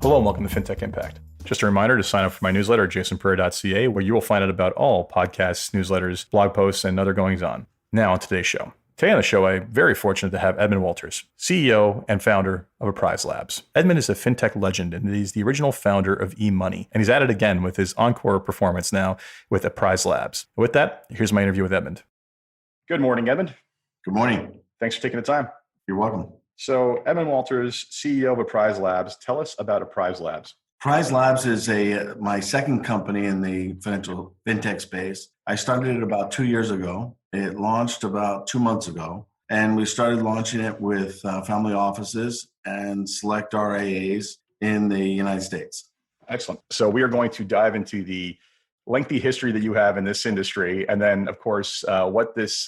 Hello and welcome to Fintech Impact. Just a reminder to sign up for my newsletter at jasonpereira.ca, where you will find out about all podcasts, newsletters, blog posts, and other goings on. Now on today's show. Today on the show, I'm very fortunate to have Edmond Walters, CEO and founder of Apprise Labs. Edmond is a fintech legend, and he's the original founder of eMoney. And he's at it again with his encore performance now with Apprise Labs. With that, here's my interview with Edmond. Good morning, Edmond. Good morning. Thanks for taking the time. You're welcome. So Edmond Walters, CEO of Apprise Labs. Tell us about Apprise Labs. Apprise Labs is my second company in the financial fintech space. I started it about 2 years ago. It launched about 2 months ago, and we started launching it with family offices and select RIAs in the United States. Excellent. So we are going to dive into the lengthy history that you have in this industry, and then, of course, what this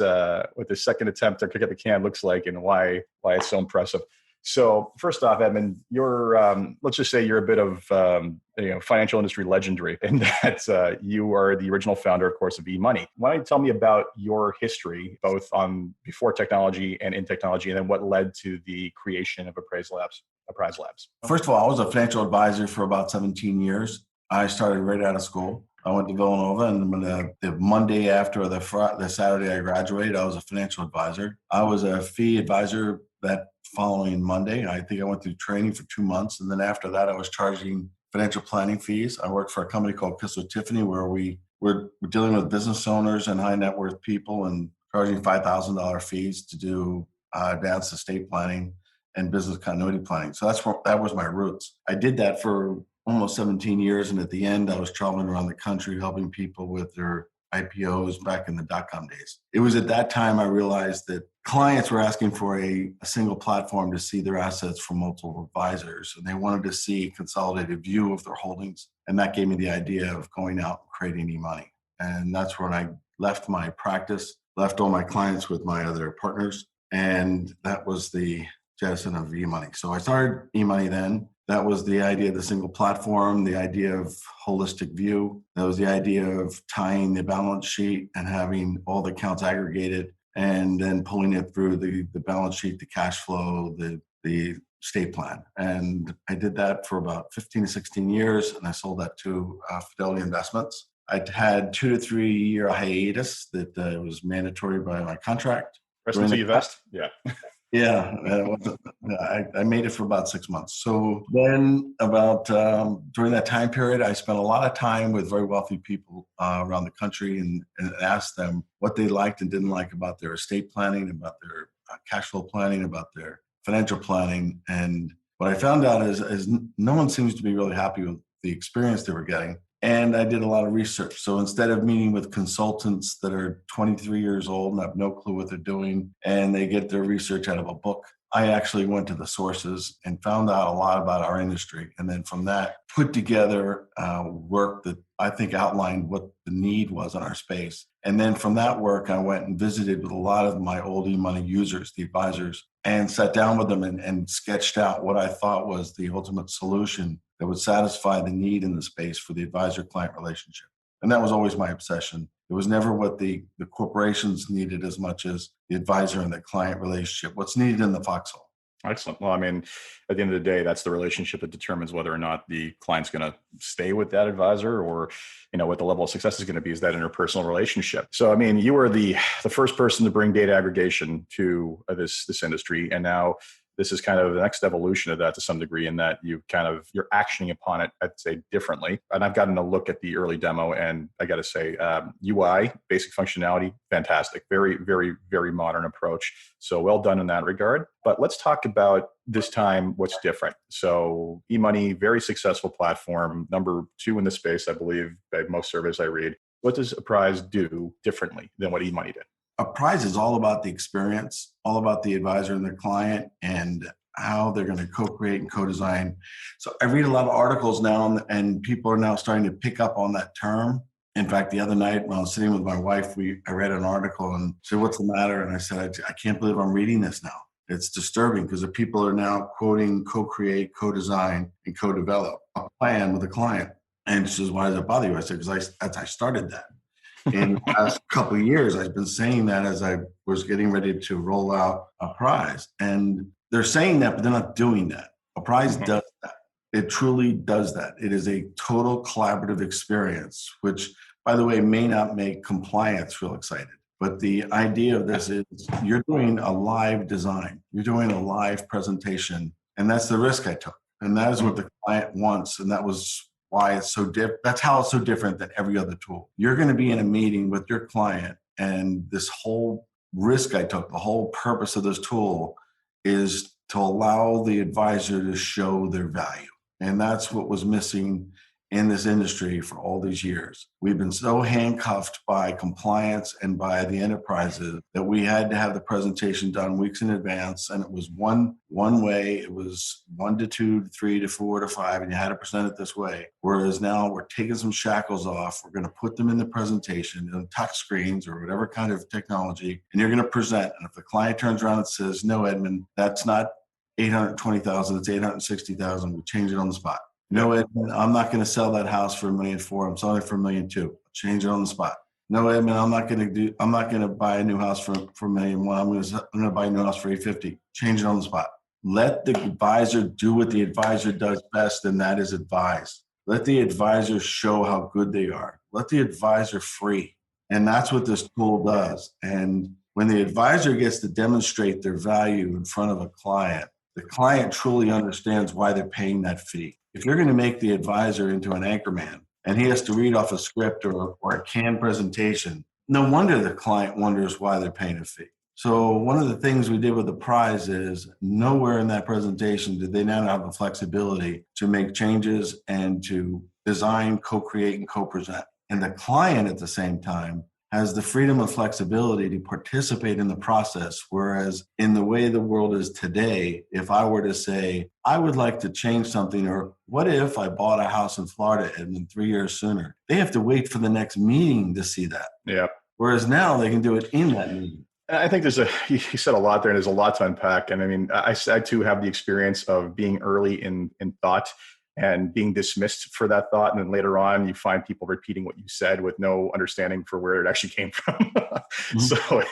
second attempt to kick at the can looks like and why it's so impressive. So first off, Edmond, you're let's just say you're a bit of financial industry legendary in that you are the original founder, of course, of eMoney. Why don't you tell me about your history, both on before technology and in technology, and then what led to the creation of Apprise Labs? First of all, I was a financial advisor for about 17 years. I started right out of school. I went to Villanova, and the Monday after the Saturday I graduated, I was a financial advisor. I was a fee advisor that following Monday. I think I went through training for 2 months, and then after that, I was charging financial planning fees. I worked for a company called Kissel Tiffany, where we're dealing with business owners and high net worth people, and charging $5,000 fees to do advanced estate planning and business continuity planning. So that was my roots. I did that for almost 17 years, and at the end, I was traveling around the country helping people with their IPOs back in the dot-com days. It was at that time I realized that clients were asking for a single platform to see their assets from multiple advisors, and they wanted to see a consolidated view of their holdings. And that gave me the idea of going out and creating eMoney. And that's when I left my practice, left all my clients with my other partners, and that was the genesis of eMoney. So I started eMoney then. That was the idea of the single platform, the idea of holistic view. That was the idea of tying the balance sheet and having all the accounts aggregated and then pulling it through the balance sheet, the cash flow, the estate plan. And I did that for about 15 to 16 years, and I sold that to Fidelity Investments. I'd had 2 to 3 year hiatus that was mandatory by my contract. Rest until you vest? Yeah. Yeah, I made it for about 6 months. So then during that time period, I spent a lot of time with very wealthy people around the country and asked them what they liked and didn't like about their estate planning, about their cash flow planning, about their financial planning. And what I found out is no one seems to be really happy with the experience they were getting. And I did a lot of research. So instead of meeting with consultants that are 23 years old and have no clue what they're doing, and they get their research out of a book, I actually went to the sources and found out a lot about our industry. And then from that, put together work that I think outlined what the need was in our space. And then from that work, I went and visited with a lot of my old eMoney users, the advisors, and sat down with them and sketched out what I thought was the ultimate solution that would satisfy the need in the space for the advisor-client relationship. And that was always my obsession. It was never what the corporations needed as much as the advisor and the client relationship, what's needed in the foxhole. Excellent. Well, I mean, at the end of the day, that's the relationship that determines whether or not the client's going to stay with that advisor, or, what the level of success is going to be, is that interpersonal relationship. So, I mean, you were the first person to bring data aggregation to this industry, and now this is kind of the next evolution of that to some degree, in that you're actioning upon it, I'd say, differently. And I've gotten a look at the early demo, and I got to say, UI, basic functionality, fantastic. Very, very, very modern approach. So well done in that regard. But let's talk about this time, what's different. So eMoney, very successful platform, number 2 in the space, I believe, by most surveys I read. What does Apprise do differently than what eMoney did? Apprise is all about the experience, all about the advisor and the client, and how they're going to co-create and co-design. So I read a lot of articles now, and people are now starting to pick up on that term. In fact, the other night when I was sitting with my wife, I read an article and said, "What's the matter?" And I said, I can't believe I'm reading this now. It's disturbing because the people are now quoting co-create, co-design, and co-develop a plan with a client. And she says, "Why does it bother you?" I said, "Because I started that." In the last couple of years, I've been saying that as I was getting ready to roll out Apprise. And they're saying that, but they're not doing that. Apprise does that. It truly does that. It is a total collaborative experience, which, by the way, may not make compliance real excited. But the idea of this is you're doing a live design, you're doing a live presentation, and that's the risk I took. And that is what the client wants. And that was why it's so different. That's how it's so different than every other tool. You're going to be in a meeting with your client, and this whole risk I took, the whole purpose of this tool is to allow the advisor to show their value. And that's what was missing in this industry for all these years. We've been so handcuffed by compliance and by the enterprises that we had to have the presentation done weeks in advance. And it was one way. It was 1 to 2 to 3 to 4 to 5, and you had to present it this way. Whereas now we're taking some shackles off. We're going to put them in the presentation on touch screens or whatever kind of technology, and you're going to present. And if the client turns around and says, "No, Edmond, that's not 820,000, it's 860,000," we change it on the spot. "No, Edmond, I'm not going to sell that house for $1.4 million. I'm selling it for $1.2 million. Change it on the spot. "No, Edmond, I'm not going to buy a new house for $1.1 million. I'm going to buy a new house for $850,000. Change it on the spot." Let the advisor do what the advisor does best, and that is advise. Let the advisor show how good they are. Let the advisor free. And that's what this tool does. And when the advisor gets to demonstrate their value in front of a client, the client truly understands why they're paying that fee. If you're going to make the advisor into an anchorman and he has to read off a script or a canned presentation, no wonder the client wonders why they're paying a fee. So one of the things we did with the prize is nowhere in that presentation did they now have the flexibility to make changes and to design, co-create, and co-present. And the client at the same time has the freedom and flexibility to participate in the process. Whereas in the way the world is today, if I were to say, I would like to change something, or what if I bought a house in Florida and then 3 years sooner, they have to wait for the next meeting to see that. Yeah. Whereas now they can do it in that meeting. I think you said a lot there, and there's a lot to unpack. And I mean, I too have the experience of being early in thought and being dismissed for that thought. And then later on, you find people repeating what you said with no understanding for where it actually came from. Mm-hmm. So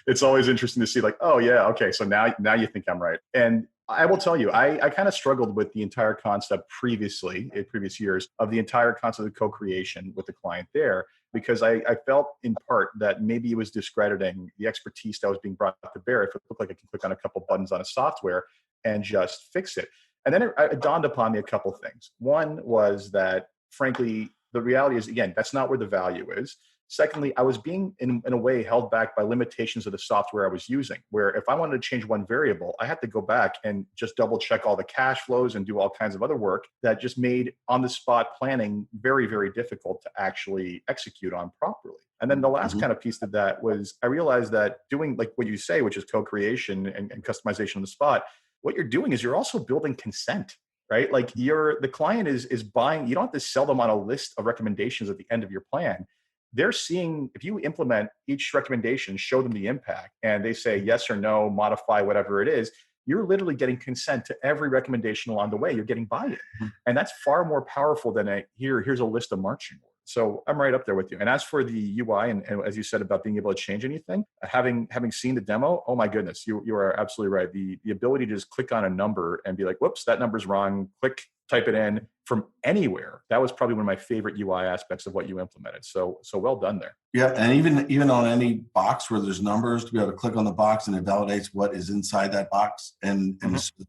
it's always interesting to see, like, oh yeah, okay, so now you think I'm right. And I will tell you, I kind of struggled with the entire concept previously, in previous years, of the entire concept of co-creation with the client there, because I felt in part that maybe it was discrediting the expertise that was being brought to bear. If it looked like I can click on a couple buttons on a software and just fix it. And then it dawned upon me a couple of things. One was that, frankly, the reality is, again, that's not where the value is. Secondly, I was being, in a way, held back by limitations of the software I was using, where if I wanted to change one variable, I had to go back and just double check all the cash flows and do all kinds of other work that just made on-the-spot planning very, very difficult to actually execute on properly. And then the last kind of piece to that was I realized that doing like what you say, which is co-creation and customization on the spot, what you're doing is you're also building consent, right? Like the client is buying, you don't have to sell them on a list of recommendations at the end of your plan. They're seeing, if you implement each recommendation, show them the impact, and they say yes or no, modify whatever it is, you're literally getting consent to every recommendation along the way. You're getting buy-in. And that's far more powerful than here's a list of marching orders. So I'm right up there with you. And as for the UI, and as you said about being able to change anything, having seen the demo, oh my goodness, you are absolutely right. The ability to just click on a number and be like, whoops, that number's wrong, click, type it in from anywhere. That was probably one of my favorite UI aspects of what you implemented. So well done there. Yeah, and even on any box where there's numbers, to be able to click on the box and it validates what is inside that box and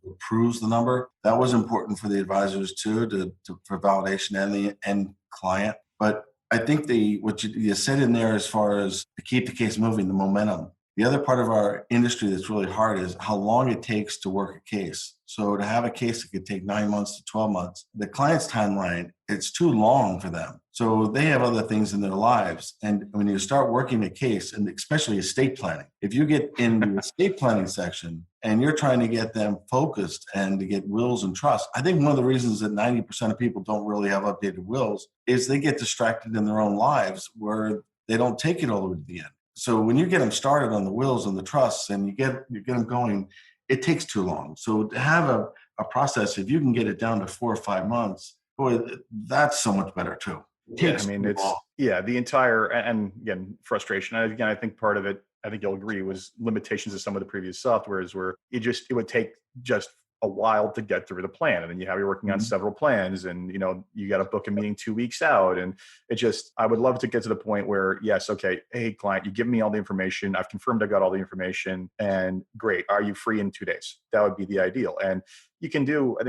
approves the number. That was important for the advisors too, for validation and the end client. But I think what you said in there as far as to keep the case moving, the momentum. The other part of our industry that's really hard is how long it takes to work a case. So to have a case that could take 9 months to 12 months, the client's timeline, it's too long for them. So they have other things in their lives. And when you start working a case, and especially estate planning, if you get in the estate planning section and you're trying to get them focused and to get wills and trusts, I think one of the reasons that 90% of people don't really have updated wills is they get distracted in their own lives where they don't take it all the way to the end. So when you get them started on the wills and the trusts and you get them going, it takes too long. So to have a process, if you can get it down to 4 or 5 months, boy, that's so much better too. Yeah, I mean, the entire, and again, frustration. And again, I think part of it, I think you'll agree, was limitations of some of the previous softwares where it would take just a while to get through the plan. And then you're working on several plans, and you got to book a meeting 2 weeks out. And I would love to get to the point where, yes, okay, hey client, you give me all the information. I've confirmed I got all the information, and great. Are you free in 2 days? That would be the ideal. And you can do, I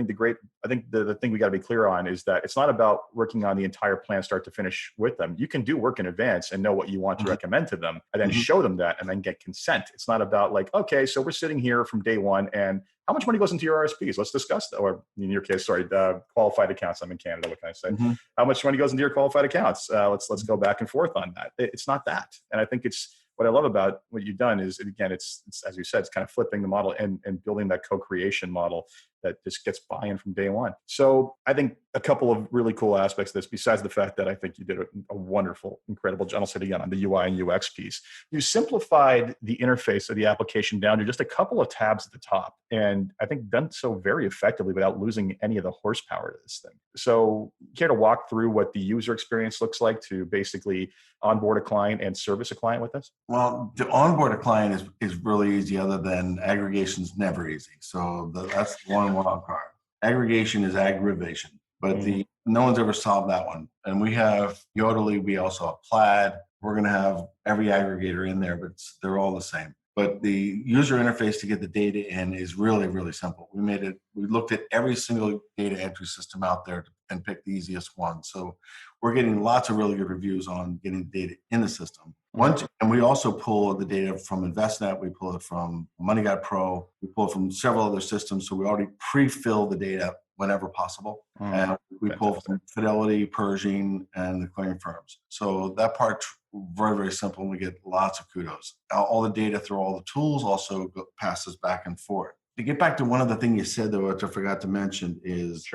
think the thing we got to be clear on is that it's not about working on the entire plan start to finish with them. You can do work in advance and know what you want to recommend to them, and then show them that, and then get consent. It's not about like, okay, so we're sitting here from day one, and how much money goes into your RSPs? Let's discuss that. Or in your case, qualified accounts. I'm in Canada. What can I say? How much money goes into your qualified accounts? Let's go back and forth on that. It's not that. And I think what I love about what you've done is, again, it's as you said, it's kind of flipping the model and building that co-creation model that just gets buy-in from day one. So I think a couple of really cool aspects of this, besides the fact that I think you did a wonderful, incredible job, I'll say it again, on the UI and UX piece. You simplified the interface of the application down to just a couple of tabs at the top. And I think done so very effectively without losing any of the horsepower to this thing. So care to walk through what the user experience looks like to basically onboard a client and service a client with this? Well, to onboard a client is really easy, other than aggregation's never easy. So that's one wild card. Aggregation is aggravation, but no one's ever solved that one. And we have Yodely, we also have Plaid. We're going to have every aggregator in there, but they're all the same. But the user interface to get the data in is really, really simple. We looked at every single data entry system out there and picked the easiest one. So we're getting lots of really good reviews on getting data in the system. And we also pull the data from InvestNet. We pull it from MoneyGuide Pro. We pull it from several other systems. So we already pre-fill the data whenever possible. And we pull from Fidelity, Pershing, and the clearing firms. So that part, very, very simple. And we get lots of kudos. All the data through all the tools also passes back and forth. To get back to one of the things you said, though, which I forgot to mention, is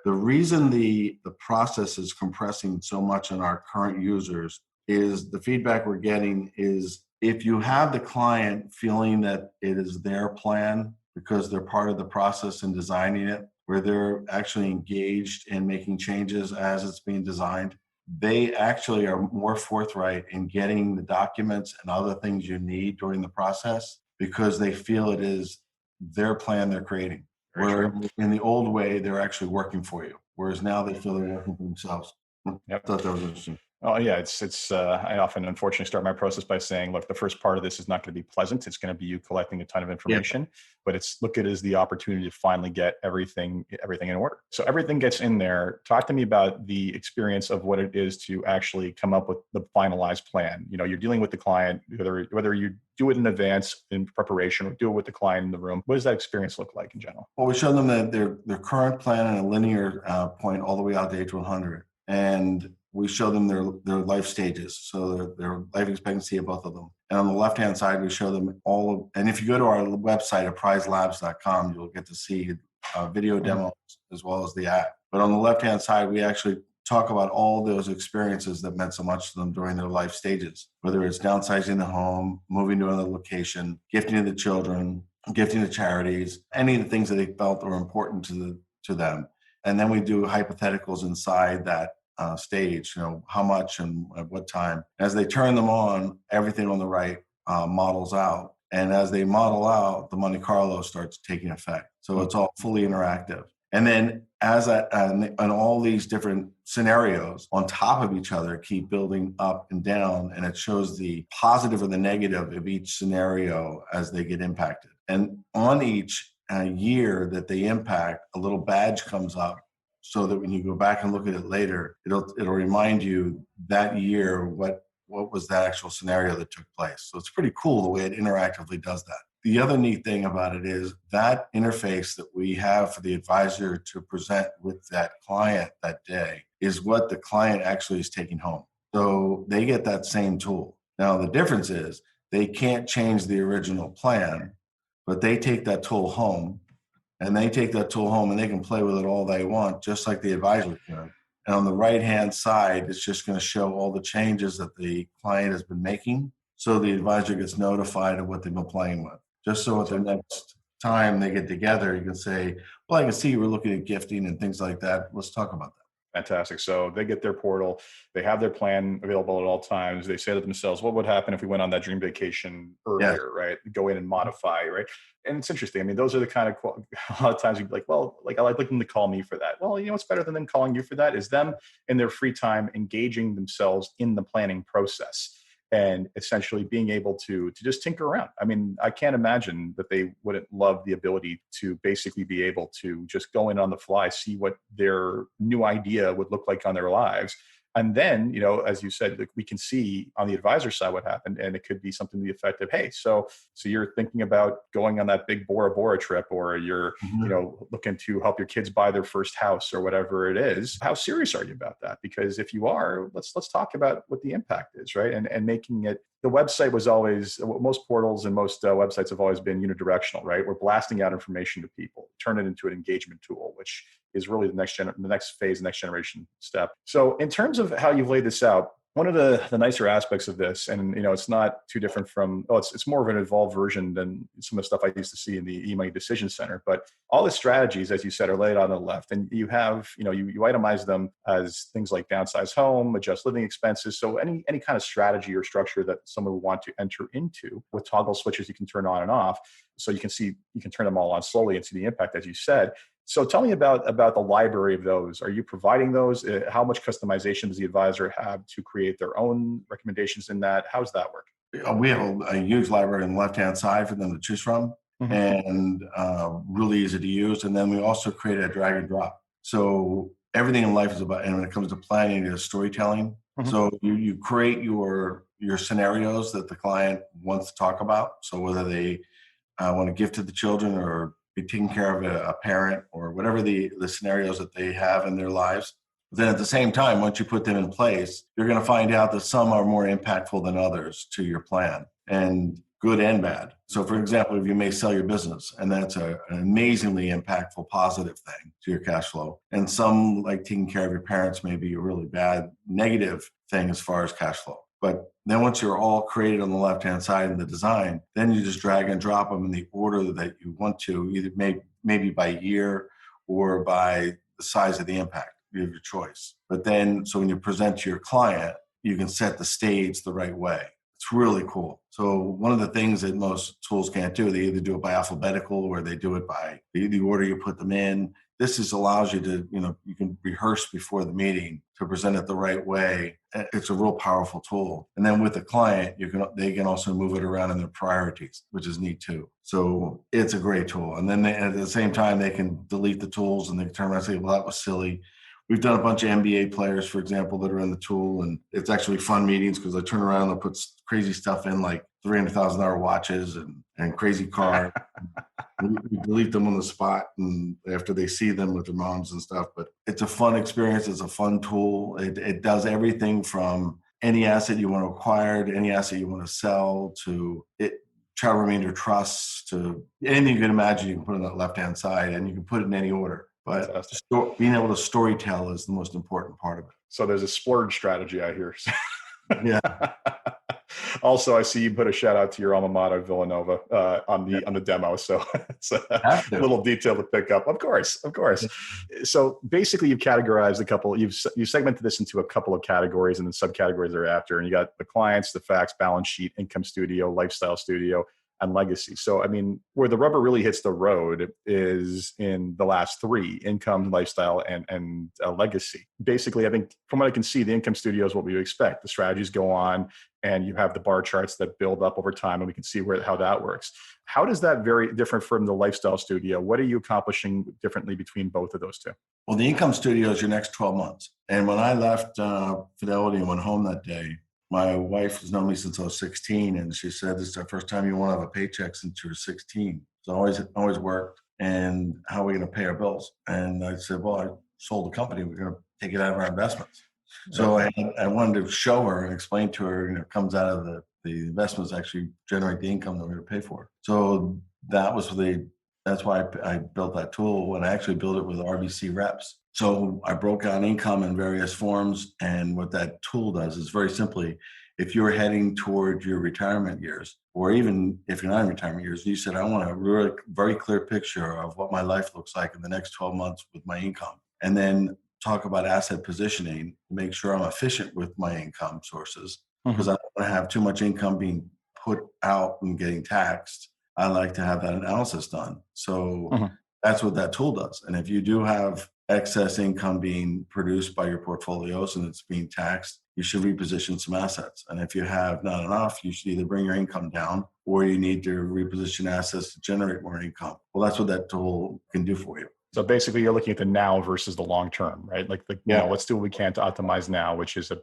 the reason the process is compressing so much on our current users is the feedback we're getting is if you have the client feeling that it is their plan because they're part of the process in designing it, where they're actually engaged in making changes as it's being designed, they actually are more forthright in getting the documents and other things you need during the process because they feel it is their plan they're creating. Where in the old way, they're actually working for you, whereas now they feel they're working for themselves. I thought that was interesting. Oh yeah, it's. I often, unfortunately, start my process by saying, "Look, the first part of this is not going to be pleasant. It's going to be you collecting a ton of information, but look at it as the opportunity to finally get everything in order." So everything gets in there. Talk to me about the experience of what it is to actually come up with the finalized plan. You're dealing with the client, whether you do it in advance in preparation or do it with the client in the room. What does that experience look like in general? Well, we show them that their current plan in a linear point all the way out to age 100, and we show them their life stages, so their life expectancy of both of them. And on the left-hand side, we show them and if you go to our website, appriselabs.com, you'll get to see video demos as well as the app. But on the left-hand side, we actually talk about all those experiences that meant so much to them during their life stages, whether it's downsizing the home, moving to another location, gifting to the children, gifting to charities, any of the things that they felt were important to them. And then we do hypotheticals inside that stage, how much and at what time. As they turn them on, everything on the right models out. And as they model out, the Monte Carlo starts taking effect. So it's all fully interactive. And then and all these different scenarios on top of each other keep building up and down, and it shows the positive or the negative of each scenario as they get impacted. And on each year that they impact, a little badge comes up so that when you go back and look at it later, it'll remind you that year what was that actual scenario that took place. So it's pretty cool the way it interactively does that. The other neat thing about it is that interface that we have for the advisor to present with that client that day is what the client actually is taking home. So they get that same tool. Now, the difference is they can't change the original plan, but they take that tool home. And they take that tool home and they can play with it all they want, just like the advisor can. And on the right-hand side, it's just going to show all the changes that the client has been making. So the advisor gets notified of what they've been playing with. Just so at the next time they get together, you can say, well, I can see you were looking at gifting and things like that. Let's talk about that. Fantastic. So they get their portal, they have their plan available at all times. They say to themselves, what would happen if we went on that dream vacation Yes. earlier, right? Go in and modify, right? And it's interesting. I mean, those are the kind of, a lot of times you'd be like, well, like I like them to call me for that. Well, you know what's better than them calling you for that is them in their free time engaging themselves in the planning process and essentially being able to just tinker around. I mean, I can't imagine that they wouldn't love the ability to basically be able to just go in on the fly, see what their new idea would look like on their lives. And then, you know, as you said, like we can see on the advisor side what happened, and it could be something to the effect of, hey, so you're thinking about going on that big Bora Bora trip, or you're, you know, looking to help your kids buy their first house or whatever it is. How serious are you about that? Because if you are, let's talk about what the impact is, right? And making it. The website was always, most portals and most websites have always been unidirectional, right? We're blasting out information to people, turn it into an engagement tool, which is really the next phase, the next generation step. So in terms of how you've laid this out, one of the nicer aspects of this, and you know, it's not too different from, it's more of an evolved version than some of the stuff I used to see in the eMoney Decision Center. But all the strategies, as you said, are laid out on the left, and you have, you know, you itemize them as things like downsize home, adjust living expenses. So any kind of strategy or structure that someone would want to enter into with toggle switches you can turn on and off, so you can turn them all on slowly and see the impact, as you said. So tell me about the library of those. Are you providing those? How much customization does the advisor have to create their own recommendations in that? How does that work? We have a huge library on the left-hand side for them to choose from, and really easy to use. And then we also create a drag and drop. So everything in life is about, and when it comes to planning, is storytelling. So you create your scenarios that the client wants to talk about. So whether they want to gift to the children or be taking care of a parent or whatever the scenarios that they have in their lives. But then at the same time, once you put them in place, you're going to find out that some are more impactful than others to your plan, and good and bad. So for example, if you may sell your business, and that's an amazingly impactful, positive thing to your cash flow. And some, like taking care of your parents, may be a really bad, negative thing as far as cash flow. But then once you're all created on the left-hand side in the design, then you just drag and drop them in the order that you want to, either maybe by year or by the size of the impact. You have your choice. But then, so when you present to your client, you can set the stage the right way. It's really cool. So one of the things that most tools can't do, they either do it by alphabetical or they do it by the order you put them in. This just allows you to, you know, you can rehearse before the meeting to present it the right way. It's a real powerful tool. And then with the client, they can also move it around in their priorities, which is neat too. So it's a great tool. And then at the same time, they can delete the tools and they can turn around and say, well, that was silly. We've done a bunch of NBA players, for example, that are in the tool, and it's actually fun meetings because I turn around and put crazy stuff in, like $300,000 watches and crazy cars. We delete them on the spot and after they see them with their moms and stuff. But it's a fun experience. It's a fun tool. It does everything from any asset you want to acquire to any asset you want to sell to child remainder trusts to anything you can imagine. You can put on that left-hand side and you can put it in any order. But being able to storytell is the most important part of it. So there's a splurge strategy, I hear. Yeah. Also, I see you put a shout out to your alma mater, Villanova, on the demo. So it's a little detail to pick up. Of course. So basically, you've categorized you segmented this into a couple of categories and then subcategories thereafter. And you got the clients, the facts, balance sheet, income studio, lifestyle studio, and legacy. So, I mean, where the rubber really hits the road is in the last three: income, lifestyle, and legacy. Basically, I think from what I can see, the income studio is what we expect. The strategies go on, and you have the bar charts that build up over time, and we can see how that works. How does that vary different from the lifestyle studio? What are you accomplishing differently between both of those two? Well, the income studio is your next 12 months. And when I left Fidelity and went home that day, my wife has known me since I was 16, and she said, "This is the first time you won't have a paycheck since you were 16." So I always worked, and how are we going to pay our bills? And I said, "Well, I sold the company. We're going to take it out of our investments." So I wanted to show her and explain to her, it comes out of the investments actually generate the income that we're going to pay for. So that's why I built that tool, and I actually built it with RBC reps. So I broke out income in various forms, and what that tool does is very simply, if you're heading toward your retirement years, or even if you're not in retirement years, you said, I want a really very clear picture of what my life looks like in the next 12 months with my income. And then talk about asset positioning, make sure I'm efficient with my income sources, because Mhm. I don't want to have too much income being put out and getting taxed. I like to have that analysis done. So Mhm. that's what that tool does. And if you do have excess income being produced by your portfolios and it's being taxed, you should reposition some assets. And if you have not enough, you should either bring your income down or you need to reposition assets to generate more income. Well, that's what that tool can do for you. So basically, you're looking at the now versus the long term, right? Like Yeah. let's do what we can to optimize now, which is and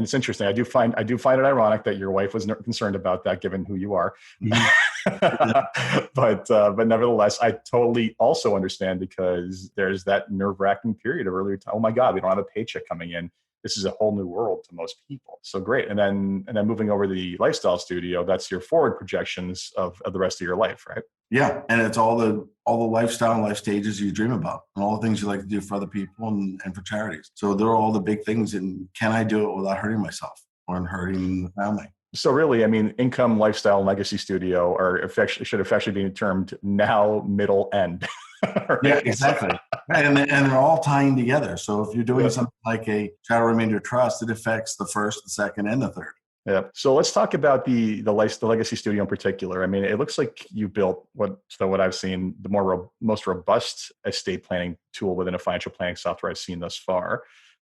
it's interesting. I do find it ironic that your wife was concerned about that, given who you are. Mhm. But nevertheless, I totally also understand, because there's that nerve wracking period of earlier time. Oh my God, we don't have a paycheck coming in. This is a whole new world to most people. So great. And then moving over to the lifestyle studio, that's your forward projections of the rest of your life, right? Yeah, and it's all the lifestyle and life stages you dream about, and all the things you like to do for other people and for charities. So they're all the big things. And can I do it without hurting myself or hurting the family? So really, I mean, income, lifestyle, and legacy studio should effectively be termed now, middle, end. Yeah, Right? exactly. And they're all tying together. So if you're doing Yeah. something like a shadow remainder trust, it affects the first, the second, and the third. Yeah. So let's talk about the legacy studio in particular. I mean, it looks like you built what I've seen, the most robust estate planning tool within a financial planning software I've seen thus far.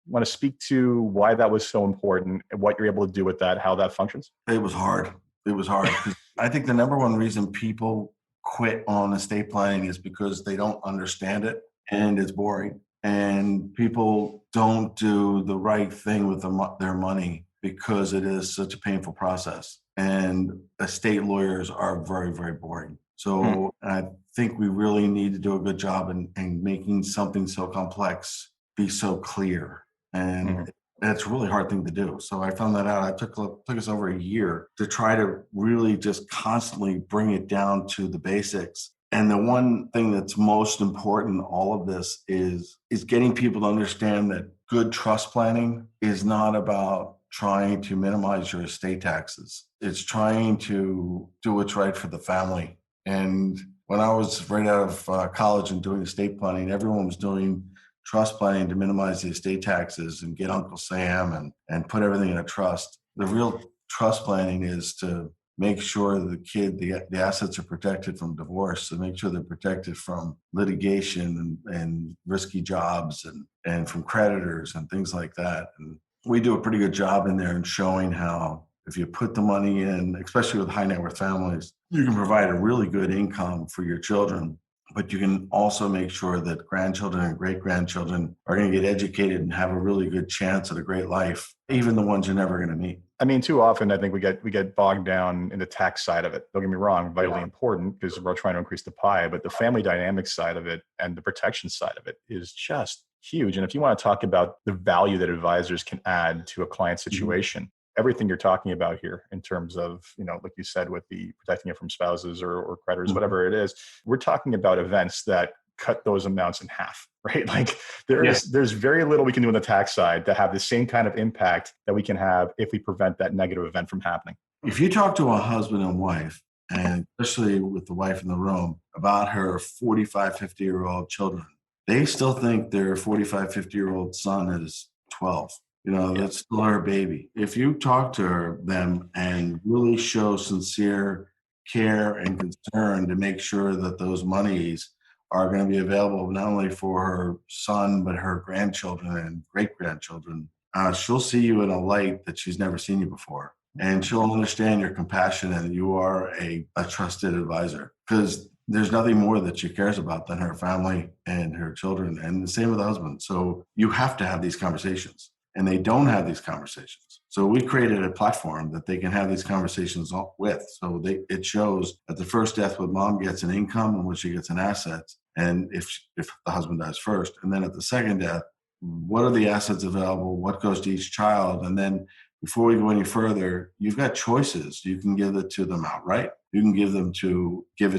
Want to speak to why that was so important and what you're able to do with that, how that functions? It was hard. It was hard. 'Cause I think the number one reason people quit on estate planning is because they don't understand it and it's boring. And people don't do the right thing with their money because it is such a painful process. And estate lawyers are very, very boring. Mm, So I think we really need to do a good job in making something so complex be so clear. And mm, it's a really hard thing to do. So I found that out. I took us over a year to try to really just constantly bring it down to the basics. And the one thing that's most important in all of this is getting people to understand that good trust planning is not about trying to minimize your estate taxes. It's trying to do what's right for the family. And when I was right out of college and doing estate planning, everyone was doing trust planning to minimize the estate taxes and get Uncle Sam and put everything in a trust. The real trust planning is to make sure the assets are protected from divorce, to make sure they're protected from litigation and risky jobs and from creditors and things like that. And we do a pretty good job in there in showing how if you put the money in, especially with high net worth families, you can provide a really good income for your children, but you can also make sure that grandchildren and great grandchildren are going to get educated and have a really good chance at a great life, even the ones you're never going to meet. I mean, too often I think we get bogged down in the tax side of it. Don't get me wrong, vitally important because we're trying to increase the pie, but the family dynamics side of it and the protection side of it is just huge. And if you want to talk about the value that advisors can add to a client situation, everything you're talking about here in terms of, like you said, with the protecting it from spouses or creditors, whatever it is, we're talking about events that cut those amounts in half, right? Like there's very little we can do on the tax side to have the same kind of impact that we can have if we prevent that negative event from happening. If you talk to a husband and wife, and especially with the wife in the room, about her 45, 50-year-old children, they still think their 45, 50-year-old son is 12. That's still her baby. If you talk to them and really show sincere care and concern to make sure that those monies are going to be available not only for her son, but her grandchildren and great grandchildren, she'll see you in a light that she's never seen you before. And she'll understand your compassion and you are a trusted advisor, because there's nothing more that she cares about than her family and her children, and the same with the husband. So you have to have these conversations, and they don't have these conversations. So we created a platform that they can have these conversations with. So it shows at the first death what mom gets an income and what she gets in assets, and if the husband dies first, and then at the second death, what are the assets available, what goes to each child, and then before we go any further, you've got choices. You can give it to them outright. You can give it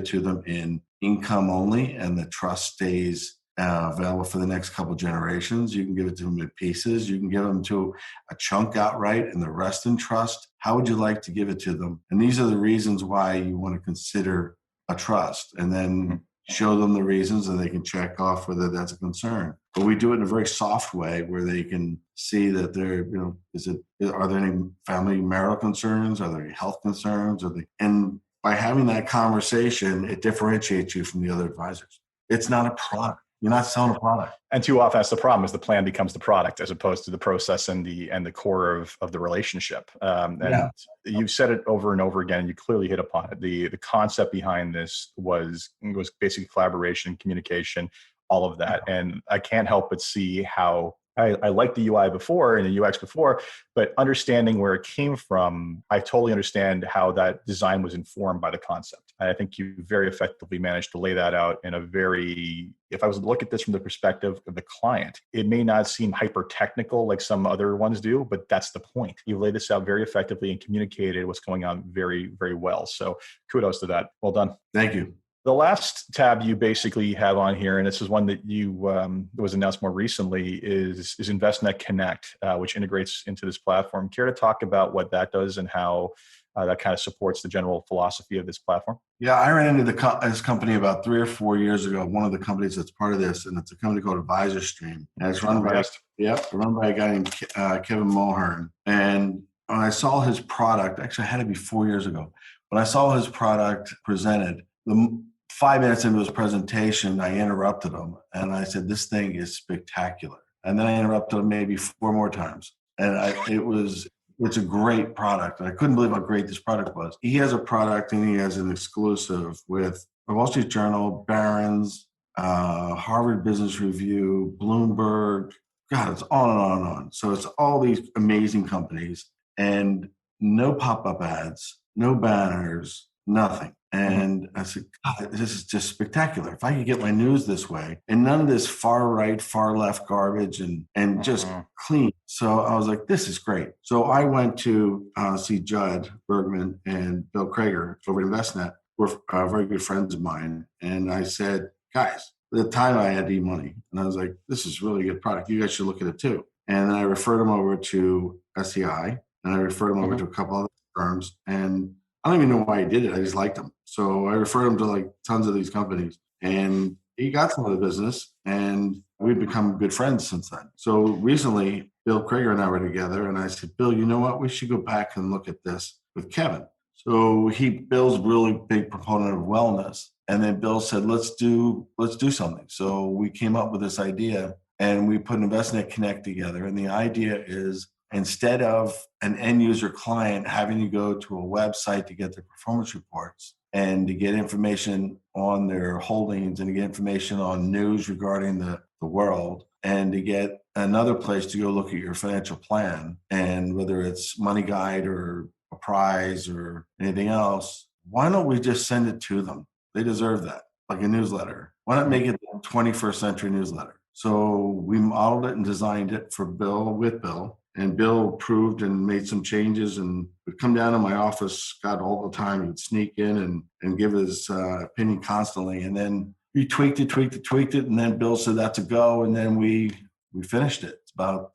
to them in income only, and the trust stays available for the next couple generations. You can give it to them in pieces. You can give them to a chunk outright and the rest in trust. How would you like to give it to them? And these are the reasons why you want to consider a trust. And then show them the reasons, and they can check off whether that's a concern. But we do it in a very soft way where they can see that there, are there any family marital concerns? Are there any health concerns? And by having that conversation, it differentiates you from the other advisors. It's not a product. You're not selling a product. And too often that's the problem, is the plan becomes the product as opposed to the process and the core of the relationship. You've said it over and over again. You clearly hit upon it. The concept behind this was basically collaboration, communication, all of that. And I can't help but see how I liked the UI before and the UX before, but understanding where it came from, I totally understand how that design was informed by the concept. And I think you very effectively managed to lay that out in a very, if I was to look at this from the perspective of the client, it may not seem hyper technical like some other ones do, but that's the point. You laid this out very effectively and communicated what's going on very, very well. So kudos to that. Well done. Thank you. The last tab you basically have on here, and this is one that was announced more recently, is InvestNet Connect, which integrates into this platform. Care to talk about what that does and how that kind of supports the general philosophy of this platform? Yeah, I ran into this company about 3 or 4 years ago. One of the companies that's part of this, and it's a company called AdvisorStream, and it's run by a guy named Kevin Mulhern. And when I saw his product, actually, I had it be 4 years ago. When I saw his product presented, 5 minutes into his presentation, I interrupted him and I said, "This thing is spectacular." And then I interrupted him maybe 4 more times. And it's a great product. And I couldn't believe how great this product was. He has a product and he has an exclusive with the Wall Street Journal, Barron's, Harvard Business Review, Bloomberg. God, it's on and on and on. So it's all these amazing companies and no pop-up ads, no banners, nothing. And I said, God, this is just spectacular. If I could get my news this way and none of this far right, far left garbage and just clean. So I was like, this is great. So I went to see Judd Bergman and Bill Krager over at InvestNet. We're very good friends of mine. And I said, guys, at the time I had eMoney. And I was like, this is really a good product. You guys should look at it too. And then I referred them over to SEI and I referred them over to a couple other firms. And I don't even know why he did it. I just liked him. So I referred him to like tons of these companies and he got some of the business and we've become good friends since then. So recently, Bill Krager and I were together and I said, Bill, you know what? We should go back and look at this with Kevin. So Bill's really big proponent of wellness. And then Bill said, let's do something. So we came up with this idea and we put InvestNet Connect together. And the idea is, instead of an end user client having to go to a website to get their performance reports and to get information on their holdings and to get information on news regarding the world and to get another place to go look at your financial plan, and whether it's Money Guide or Apprise or anything else, why don't we just send it to them? They deserve that, like a newsletter. Why not make it a 21st century newsletter? So we modeled it and designed it for Bill, with Bill. And Bill approved and made some changes and would come down to my office, God, all the time. He'd sneak in and give his opinion constantly. And then we tweaked it. And then Bill said, that's a go. And then we finished it. It's about,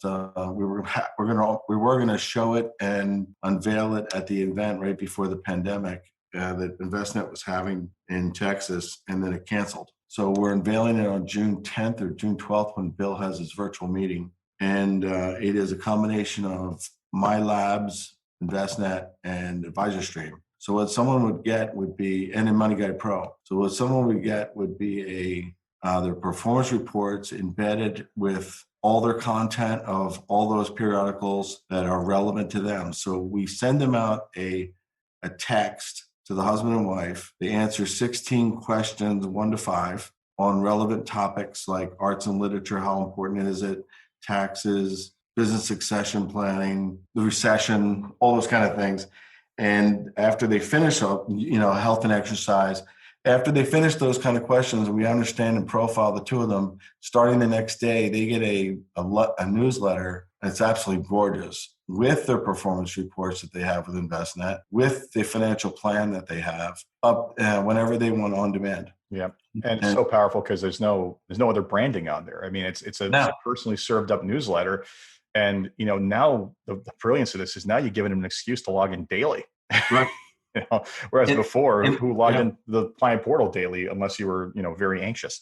we were going to show it and unveil it at the event right before the pandemic that InvestNet was having in Texas. And then it canceled. So we're unveiling it on June 10th or June 12th when Bill has his virtual meeting. And it is a combination of My Labs, InvestNet, and AdvisorStream. So what someone would get would be, and in Money Guide Pro. So what someone would get would be their performance reports embedded with all their content of all those periodicals that are relevant to them. So we send them out a text to the husband and wife. They answer 16 questions, 1 to 5, on relevant topics like arts and literature. How important is it? Taxes, business succession planning, the recession, all those kind of things. And after they finish up, health and exercise, after they finish those kind of questions, we understand and profile the two of them. Starting the next day, they get a newsletter. And it's absolutely gorgeous with their performance reports that they have with InvestNet, with the financial plan that they have up whenever they want on demand. Yeah. And it's so powerful because there's no other branding on there. I mean, it's a personally served up newsletter. And, now the brilliance of this is now you're giving them an excuse to log in daily. Right. Whereas And, before, and who logged yeah, in the client portal daily unless you were, very anxious.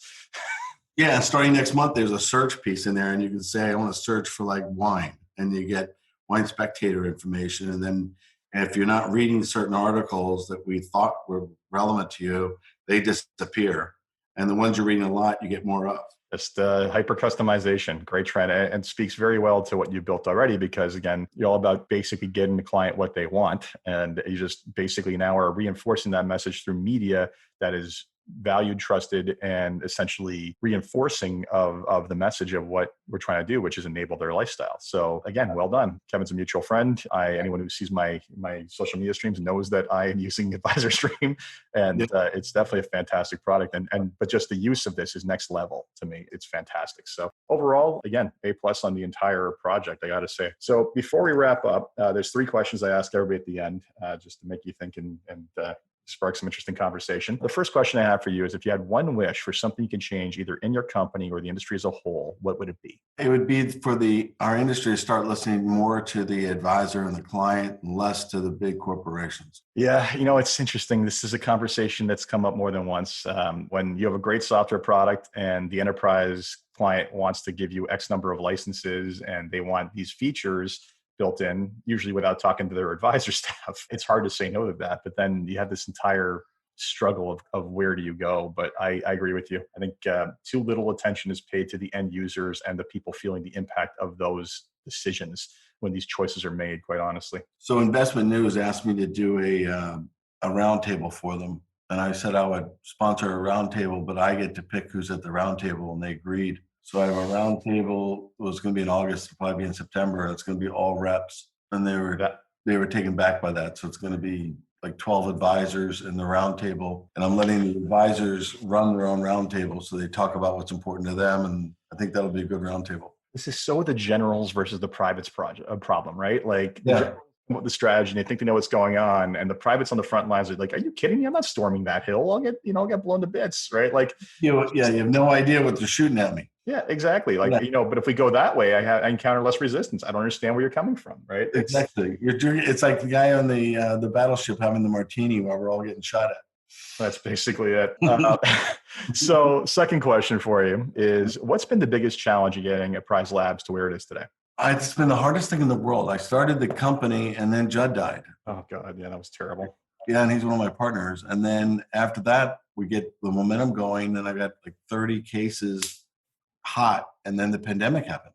yeah. Starting next month, there's a search piece in there, and you can say, I want to search for like wine, and you get wine spectator information. And then if you're not reading certain articles that we thought were relevant to you, they disappear. And the ones you're reading a lot, you get more of. Just hyper customization, great trend, and speaks very well to what you built already. Because again, you're all about basically getting the client what they want, and you just basically now are reinforcing that message through media that is valued, trusted, and essentially reinforcing of the message of what we're trying to do, which is enable their lifestyle. So again, well done. Kevin's a mutual friend. Anyone who sees my social media streams knows that I am using Advisor Stream, and it's definitely a fantastic product. But just the use of this is next level to me. It's fantastic. So overall, again, A+ on the entire project, I got to say. So before we wrap up, there's 3 questions I ask everybody at the end, just to make you think and spark some interesting conversation. The first question I have for you is, if you had one wish for something you can change either in your company or the industry as a whole, what would it be? It would be for our industry to start listening more to the advisor and the client and less to the big corporations. Yeah, it's interesting. This is a conversation that's come up more than once. When you have a great software product and the enterprise client wants to give you X number of licenses and they want these features built in, usually without talking to their advisor staff, it's hard to say no to that. But then you have this entire struggle of where do you go? But I agree with you. I think too little attention is paid to the end users and the people feeling the impact of those decisions when these choices are made, quite honestly. So Investment News asked me to do a roundtable for them. And I said I would sponsor a roundtable, but I get to pick who's at the roundtable, and they agreed. So I have a roundtable. It was going to be in August, it'll probably be in September. It's going to be all reps, and they were taken back by that. So it's going to be like 12 advisors in the roundtable, and I'm letting the advisors run their own roundtable, so they talk about what's important to them, and I think that'll be a good roundtable. This is so the generals versus the privates problem, right? Like Yeah. the strategy, and they think they know what's going on, and the privates on the front lines are like, "Are you kidding me? I'm not storming that hill. I'll get blown to bits," right? Like, you have no idea what they're shooting at me. Yeah, exactly. Like, but if we go that way, I encounter less resistance. I don't understand where you're coming from, right? Exactly. It's like the guy on the battleship having the martini while we're all getting shot at. That's basically it. So second question for you is, what's been the biggest challenge of getting Apprise Labs to where it is today? It's been the hardest thing in the world. I started the company and then Judd died. Oh God. Yeah, that was terrible. Yeah. And he's one of my partners. And then after that, we get the momentum going. And I got like 30 cases hot, and then the pandemic happened.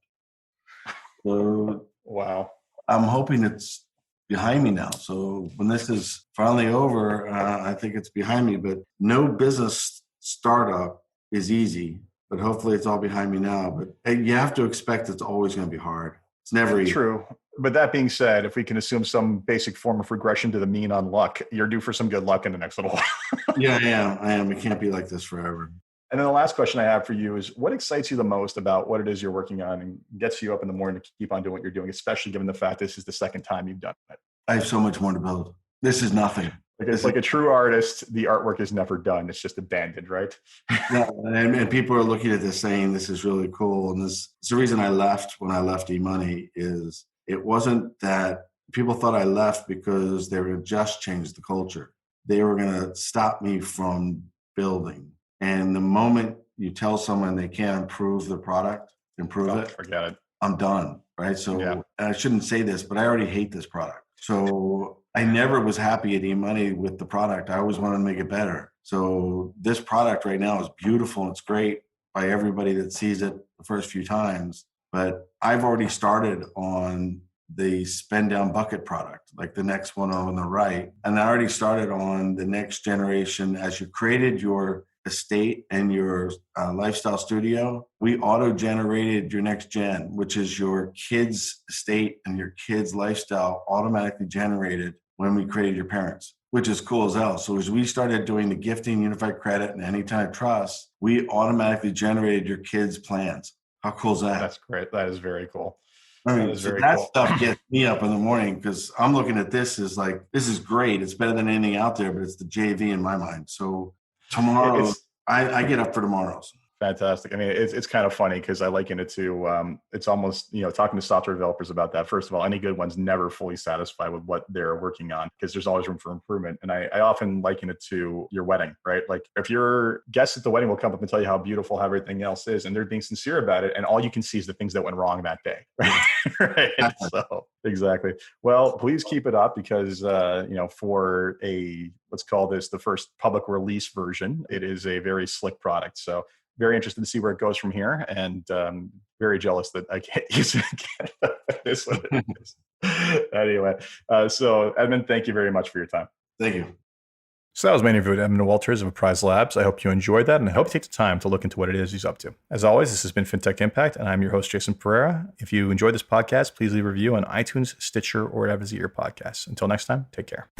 So wow. I'm hoping it's behind me now. So when this is finally over, I think it's behind me. But no business startup is easy, but hopefully it's all behind me now. But you have to expect it's always going to be hard. It's never easy. True. But that being said, if we can assume some basic form of regression to the mean on luck, you're due for some good luck in the next little while. Yeah, I am. It can't be like this forever. And then the last question I have for you is, what excites you the most about what it is you're working on and gets you up in the morning to keep on doing what you're doing, especially given the fact this is the second time you've done it? I have so much more to build. This is nothing. Because like a true artist, the artwork is never done. It's just abandoned, right? Yeah, and people are looking at this saying, this is really cool. And it's the reason I left when I left eMoney is it wasn't that people thought I left because they were going to just change the culture. They were going to stop me from building. And the moment you tell someone they can't improve the product, forget it. I'm done, right? So and I shouldn't say this, but I already hate this product. So I never was happy at eMoney with the product. I always wanted to make it better. So this product right now is beautiful and it's great by everybody that sees it the first few times. But I've already started on the spend down bucket product, like the next one on the right. And I already started on the next generation. As you created your estate and your lifestyle studio, we auto-generated your next gen, which is your kids' estate and your kids' lifestyle automatically generated when we created your parents, which is cool as hell. So as we started doing the gifting, unified credit, and anytime trust, we automatically generated your kids' plans. How cool is that? That's great. That is very cool. I mean, that stuff gets me up in the morning because I'm looking at this as like, this is great. It's better than anything out there, but it's the JV in my mind. So tomorrow, I get up for tomorrows. Fantastic. I mean, it's kind of funny because I liken it to, it's almost, talking to software developers about that. First of all, any good ones never fully satisfied with what they're working on because there's always room for improvement. And I often liken it to your wedding, right? Like if your guests at the wedding will come up and tell you how beautiful everything else is, and they're being sincere about it, and all you can see is the things that went wrong that day, right? Right. So exactly. Well, please keep it up because, for let's call this the first public release version, it is a very slick product. So very interested to see where it goes from here, and very jealous that I can't use it again. It is what it is. Anyway, so Edmond, thank you very much for your time. Thank you. So that was my interview with Edmond Walters of Apprise Labs. I hope you enjoyed that, and I hope you take the time to look into what it is he's up to. As always, this has been Fintech Impact, and I'm your host, Jason Pereira. If you enjoyed this podcast, please leave a review on iTunes, Stitcher, or whatever is your podcast. Until next time, take care.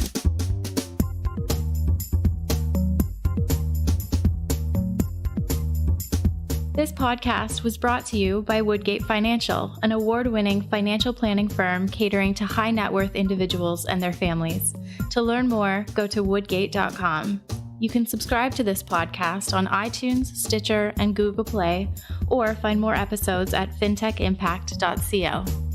This podcast was brought to you by Woodgate Financial, an award-winning financial planning firm catering to high net worth individuals and their families. To learn more, go to woodgate.com. You can subscribe to this podcast on iTunes, Stitcher, and Google Play, or find more episodes at fintechimpact.co.